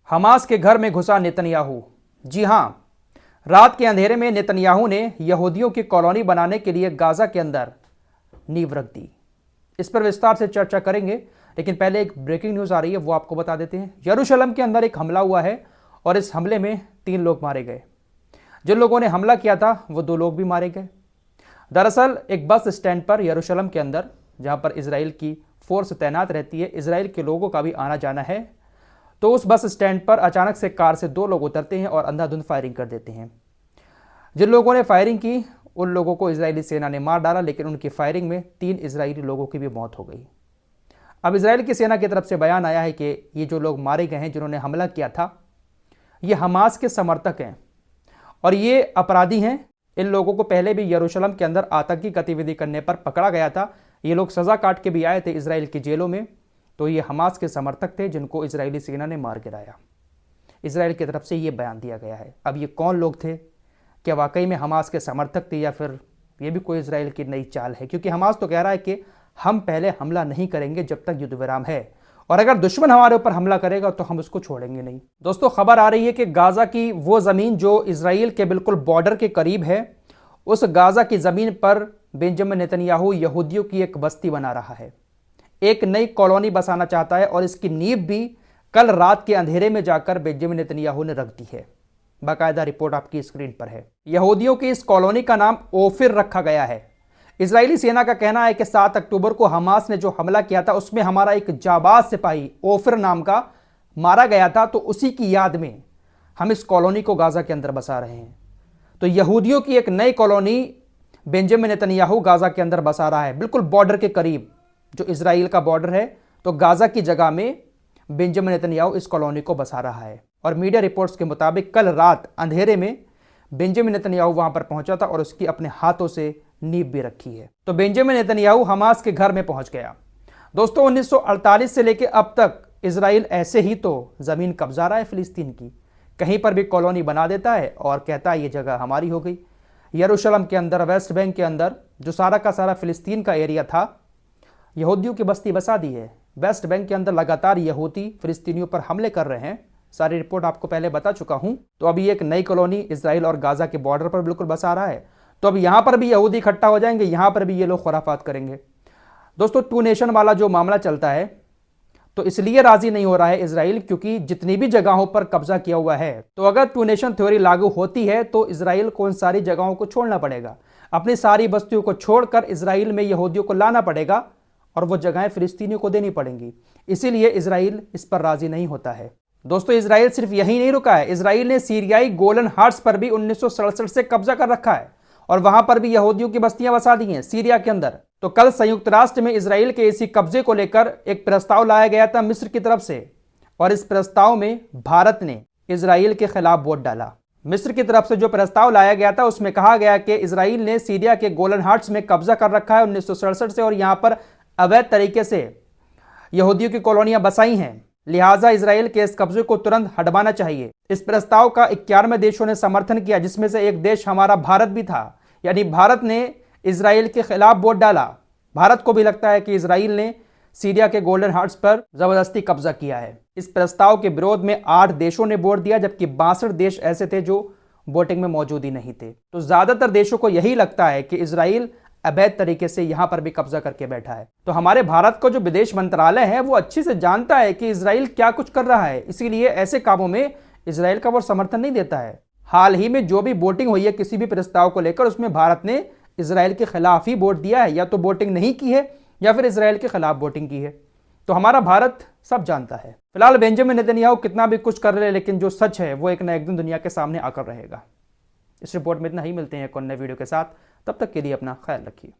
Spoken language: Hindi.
हमास के घर में घुसा नेतन्याहू। जी हां, रात के अंधेरे में नेतन्याहू ने यहूदियों की कॉलोनी बनाने के लिए गाजा के अंदर नींव रख दी। इस पर विस्तार से चर्चा करेंगे, लेकिन पहले एक ब्रेकिंग न्यूज आ रही है, वो आपको बता देते हैं। यरूशलेम के अंदर एक हमला हुआ है और इस हमले में 3 लोग मारे गए। जिन लोगों ने हमला किया था वो 2 लोग भी मारे गए। दरअसल एक बस स्टैंड पर यरूशलेम के अंदर, जहां पर इजराइल की फोर्स तैनात रहती है, इजराइल के लोगों का भी आना जाना है, तो उस बस स्टैंड पर अचानक से कार से 2 लोग उतरते हैं और अंधाधुंध फायरिंग कर देते हैं। जिन लोगों ने फायरिंग की उन लोगों को इजरायली सेना ने मार डाला, लेकिन उनकी फायरिंग में 3 इजरायली लोगों की भी मौत हो गई। अब इजराइल की सेना की तरफ से बयान आया है कि ये जो लोग मारे गए हैं, जिन्होंने हमला किया था, ये हमास के समर्थक हैं और ये अपराधी हैं। इन लोगों को पहले भी यरूशलेम के अंदर आतंकी गतिविधि करने पर पकड़ा गया था। ये लोग सजा काट के भी आए थे इजराइल की जेलों में। तो ये हमास के समर्थक थे जिनको इजरायली सेना ने मार गिराया। इजराइल की तरफ से ये बयान दिया गया है। अब ये कौन लोग थे? क्या वाकई में हमास के समर्थक थे या फिर ये भी कोई इजराइल की नई चाल है? क्योंकि हमास तो कह रहा है कि हम पहले हमला नहीं करेंगे जब तक युद्ध विराम है, और अगर दुश्मन हमारे ऊपर हमला करेगा तो हम उसको छोड़ेंगे नहीं। दोस्तों, खबर आ रही है कि गाजा की वो जमीन जो इजराइल के बिल्कुल बॉर्डर के करीब है, उस गाजा की जमीन पर बेंजामिन नेतन्याहू यहूदियों की एक बस्ती बना रहा है, एक नई कॉलोनी बसाना चाहता है, और इसकी नींव भी कल रात के अंधेरे में जाकर बेंजामिन नेतन्याहू ने रख दी है। बाकायदा रिपोर्ट आपकी स्क्रीन पर है। यहूदियों की इस कॉलोनी का नाम ओफिर रखा गया है। इजरायली सेना का कहना है कि 7 अक्टूबर को हमास ने जो हमला किया था उसमें हमारा एक जाबाज सिपाही ओफिर नाम का मारा गया था, तो उसी की याद में हम इस कॉलोनी को गाजा के अंदर बसा रहे हैं। तो यहूदियों की एक नई कॉलोनी बेंजामिन नेतन्याहू गाजा के अंदर बसा रहा है, बिल्कुल बॉर्डर के करीब, जो इजराइल का बॉर्डर है। तो गाजा की जगह में बेंजामिन नेतन्याहू इस कॉलोनी को बसा रहा है। और मीडिया रिपोर्ट्स के मुताबिक कल रात अंधेरे में बेंजामिन नेतन्याहू वहां पर पहुंचा था और उसकी अपने हाथों से नींव भी रखी है। तो बेंजामिन नेतन्याहू हमास के घर में पहुंच गया। दोस्तों, 1948 से लेकर अब तक इजराइल ऐसे ही तो जमीन कब्जा रहा है फिलिस्तीन की। कहीं पर भी कॉलोनी बना देता है और कहता है ये जगह हमारी हो गई। यरूशलेम के अंदर, वेस्ट बैंक के अंदर, जो सारा का सारा फिलिस्तीन का एरिया था, यहूदियों की बस्ती बसा दी है। वेस्ट बैंक के अंदर लगातार यहूदी फिलिस्तीनियों पर हमले कर रहे हैं। सारी रिपोर्ट आपको पहले बता चुका हूं। तो अभी एक नई कॉलोनी इजराइल और गाजा के बॉर्डर पर बिल्कुल बसा रहा है। तो अब यहां पर भी यहूदी इकट्ठा हो जाएंगे, यहां पर भी ये लोग खुराफात करेंगे। दोस्तों, 2 नेशन वाला जो मामला चलता है, तो इसलिए राजी नहीं हो रहा है इजराइल, क्योंकि जितनी भी जगहों पर कब्जा किया हुआ है, तो अगर 2 नेशन थ्योरी लागू होती है तो इजराइल को उन सारी जगहों को छोड़ना पड़ेगा। अपनी सारी बस्तियों को छोड़कर इजराइल में यहूदियों को लाना पड़ेगा और वो जगहें फिलिस्तीनियों को देनी पड़ेंगी। इसीलिए इजराइल इस पर राजी नहीं होता है। दोस्तों, इजराइल सिर्फ यही नहीं रुका है। इजराइल ने सीरियाई गोलन हाइट्स पर भी 1967 से कब्जा कर रखा है और वहां पर भी यहूदियों की बस्तियां बसा दी हैं सीरिया के अंदर। तो कल संयुक्त राष्ट्र में इजराइल के इसी कब्जे को लेकर एक प्रस्ताव लाया गया था मिस्र की तरफ से, और इस प्रस्ताव में भारत ने इजराइल के खिलाफ वोट डाला। मिस्र की तरफ से जो प्रस्ताव लाया गया था उसमें कहा गया कि इजराइल ने सीरिया के गोलन हाइट्स में कब्जा कर रखा है 1967 से, और यहां पर अवैध तरीके से यहूदियों की कॉलोनियां बसाई हैं, लिहाजा इजराइल के इस कब्जे को तुरंत हटवाना चाहिए। इस प्रस्ताव का 91 देशों ने समर्थन किया, जिसमें से एक देश हमारा भारत भी था। यानी भारत ने इजराइल के खिलाफ वोट डाला। भारत को भी लगता है कि इजराइल ने सीरिया के गोल्डन हाइट्स पर जबरदस्ती कब्जा किया है। इस प्रस्ताव के विरोध में 8 देशों ने वोट दिया, जबकि 62 देश ऐसे थे जो वोटिंग में मौजूद ही नहीं थे। तो ज्यादातर देशों को यही लगता है कि इजराइल अवैध तरीके से यहां पर भी कब्जा करके बैठा है। तो हमारे भारत का जो विदेश मंत्रालय है वो अच्छी से जानता है कि इजराइल क्या कुछ कर रहा है, इसीलिए ऐसे कामों में इजराइल का वो समर्थन नहीं देता है। हाल ही में जो भी वोटिंग हुई है किसी भी प्रस्ताव को लेकर, उसमें भारत ने इजराइल के खिलाफ ही वोट दिया है। या तो वोटिंग नहीं की है या फिर इजराइल के खिलाफ वोटिंग की है। तो हमारा भारत सब जानता है। फिलहाल बेंजामिन नेतन्याहू कितना भी कुछ कर रहे, लेकिन जो सच है वो एक न एक दिन दुनिया के सामने आकर रहेगा। इस रिपोर्ट में इतना ही। मिलते हैं एक और नए वीडियो के साथ, तब तक के लिए अपना ख्याल रखिए।